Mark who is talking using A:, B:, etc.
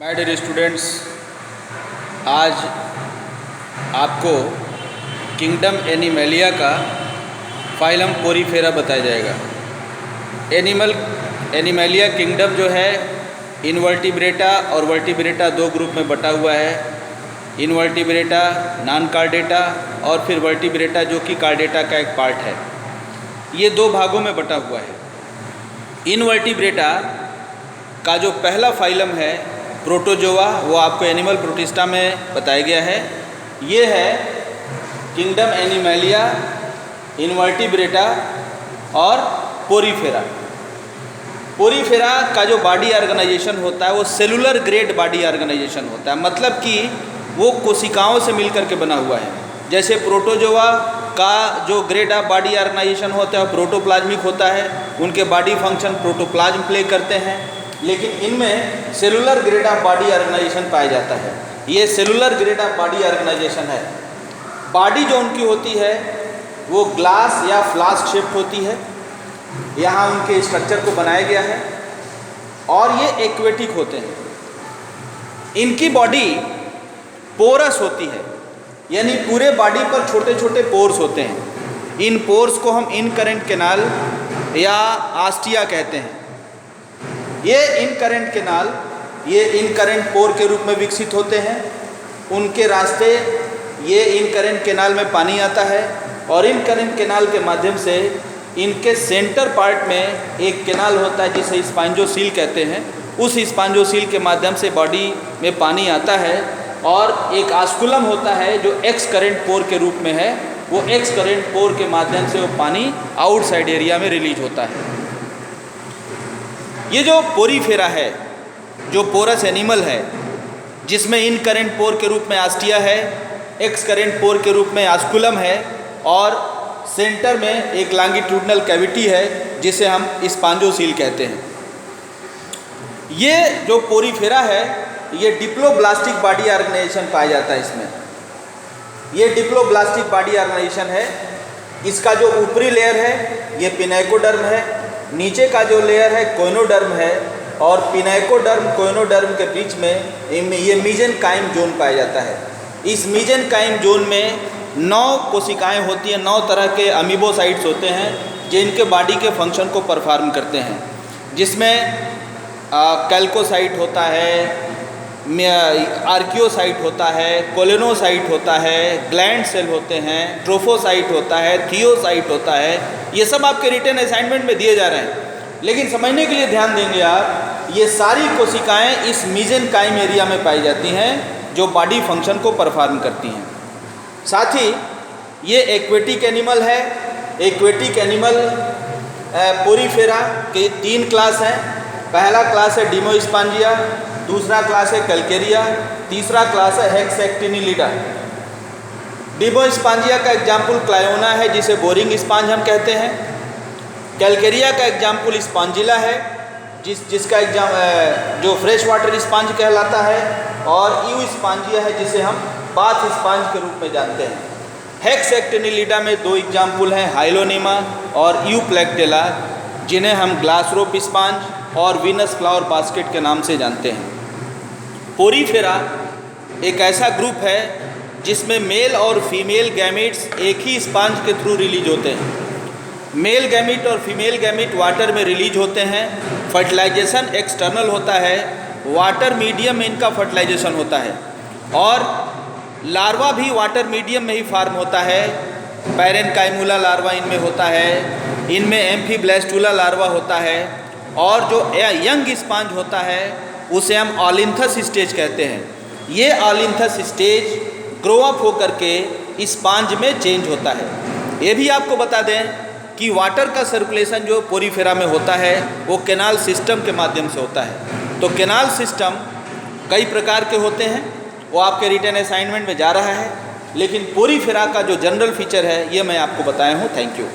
A: My dear students, आज आपको kingdom animalia का फाइलम पोरीफेरा बताया जाएगा। एनिमेलिया किंगडम जो है इनवर्टिब्रेटा और वर्टिब्रेटा दो ग्रुप में बटा हुआ है। इनवर्टिब्रेटा, नॉन कार्डेटा और फिर वर्टिब्रेटा जो कि कार्डेटा का एक पार्ट है। ये दो भागों में बटा हुआ है। इनवर्टिब्रेटा का जो पहला फाइलम है प्रोटोजोआ, वो आपको एनिमल प्रोटिस्टा में बताया गया है। ये है किंगडम एनिमेलिया, इनवर्टिब्रेटा और पोरीफेरा। पोरीफेरा का जो बॉडी ऑर्गेनाइजेशन होता है वो सेलुलर ग्रेड बॉडी ऑर्गेनाइजेशन होता है, मतलब कि वो कोशिकाओं से मिलकर के बना हुआ है। जैसे प्रोटोजोआ का जो ग्रेड ऑफ बॉडी ऑर्गेनाइजेशन होता है वो प्रोटोप्लाज्मिक होता है, उनके बॉडी फंक्शन प्रोटोप्लाज्म प्ले करते हैं। लेकिन इनमें cellular grade of body organization पाया जाता है। ये cellular grade of body organization है। बॉडी जो उनकी होती है वो ग्लास या फ्लास्क शेप होती है। यहाँ उनके स्ट्रक्चर को बनाया गया है और ये एक्वेटिक होते हैं। इनकी बॉडी पोरस होती है, यानी पूरे बॉडी पर छोटे छोटे पोर्स होते हैं। इन पोर्स को हम इनकरेंट कैनाल या आस्टिया कहते हैं। ये इनकरेंट कैनाल, ये इनकरेंट पोर के रूप में विकसित होते हैं। उनके रास्ते ये इनकरेंट कैनाल में पानी आता है और इनकरेंट कैनाल के माध्यम से इनके सेंटर पार्ट में एक कैनाल होता है जिसे स्पॉन्जोसील कहते हैं। उस स्पॉन्जोसील के माध्यम से बॉडी में पानी आता है और एक आस्कुलम होता है जो एक्स करेंट पोर के रूप में है। वो एक्स करेंट पोर के माध्यम से वो पानी आउटसाइड एरिया में रिलीज होता है। ये जो पोरीफेरा है, जो पोरस एनिमल है, जिसमें इन करेंट पोर के रूप में आस्टिया है, एक्स करेंट पोर के रूप में आस्कुलम है और सेंटर में एक लॉन्गिट्यूडनल कैविटी है जिसे हम स्पॉन्जोसील कहते हैं। ये जो पोरीफेरा है ये डिप्लोब्लास्टिक बॉडी ऑर्गेनाइजेशन पाया जाता है इसमें। ये डिप्लोब्लास्टिक बॉडी ऑर्गेनाइजेशन है। इसका जो ऊपरी लेयर है ये पिनाइकोडर्म है, नीचे का जो लेयर है कोइनोडर्म है और पिनाइकोडर्म कोइनोडर्म के बीच में ये मीजेनकाइम जोन पाया जाता है। इस मीजेनकाइम जोन में 9 कोशिकाएं होती हैं, 9 तरह के अमीबोसाइट्स होते हैं जिनके बॉडी के फंक्शन को परफॉर्म करते हैं, जिसमें कैल्कोसाइट होता है, आर्कियोसाइट होता है, कोलिनोसाइट होता है, ग्लैंड सेल होते हैं, ट्रोफोसाइट होता है, थियोसाइट होता है। ये सब आपके रिटन असाइनमेंट में दिए जा रहे हैं, लेकिन समझने के लिए ध्यान देंगे आप, ये सारी कोशिकाएं इस मीजेनकाइम एरिया में पाई जाती हैं जो बॉडी फंक्शन को परफॉर्म करती हैं। साथ ही ये एक्वेटिक एनिमल है। एक्वेटिक एनिमल पोरीफेरा के 3 क्लास हैं। पहला क्लास है डिमोस्पांजिया, दूसरा क्लास है कैल्केरिया, तीसरा क्लास है हेक्सैक्टिनिलिडा। डिमोस्पांजिया का एग्जाम्पल क्लायोना है जिसे बोरिंग स्पॉन्ज हम कहते हैं। कैल्केरिया का एग्जाम्पल स्पॉन्जिला है जिसका जो फ्रेश वाटर स्पॉन्ज कहलाता है, और यू स्पॉन्जिया है जिसे हम बाथ स्पॉन्ज के रूप में जानते हैं। हेक्सैक्टिनिलिडा में 2 एग्जाम्पल हैं, हाइलोनीमा और यू प्लेक्टेला, जिन्हें हम ग्लासरोप स्पॉन्ज और वीनस फ्लावर बास्केट के नाम से जानते हैं। पोरीफेरा एक ऐसा ग्रुप है जिसमें मेल और फीमेल गैमीट्स एक ही स्पॉन्ज के थ्रू रिलीज होते हैं। मेल गैमीट और फीमेल गैमीट वाटर में रिलीज होते हैं। फर्टिलाइजेशन एक्सटर्नल होता है, वाटर मीडियम में इनका फर्टिलाइजेशन होता है और लार्वा भी वाटर मीडियम में ही फार्म होता है। पैरेन्काइमुला लार्वा इनमें होता है, इनमें एम्फीब्लास्टुला लार्वा होता है और जो यंग स्पॉन्ज होता है उसे हम ऑलिन्थस स्टेज कहते हैं। ये ऑलिन्थस स्टेज ग्रो अप होकर के स्पॉन्ज में चेंज होता है। ये भी आपको बता दें कि वाटर का सर्कुलेशन जो पोरीफेरा में होता है वो कैनाल सिस्टम के माध्यम से होता है। तो कैनाल सिस्टम कई प्रकार के होते हैं, वो आपके रिटन असाइनमेंट में जा रहा है, लेकिन पोरीफेरा का जो जनरल फीचर है ये मैं आपको बताया हूँ। Thank you.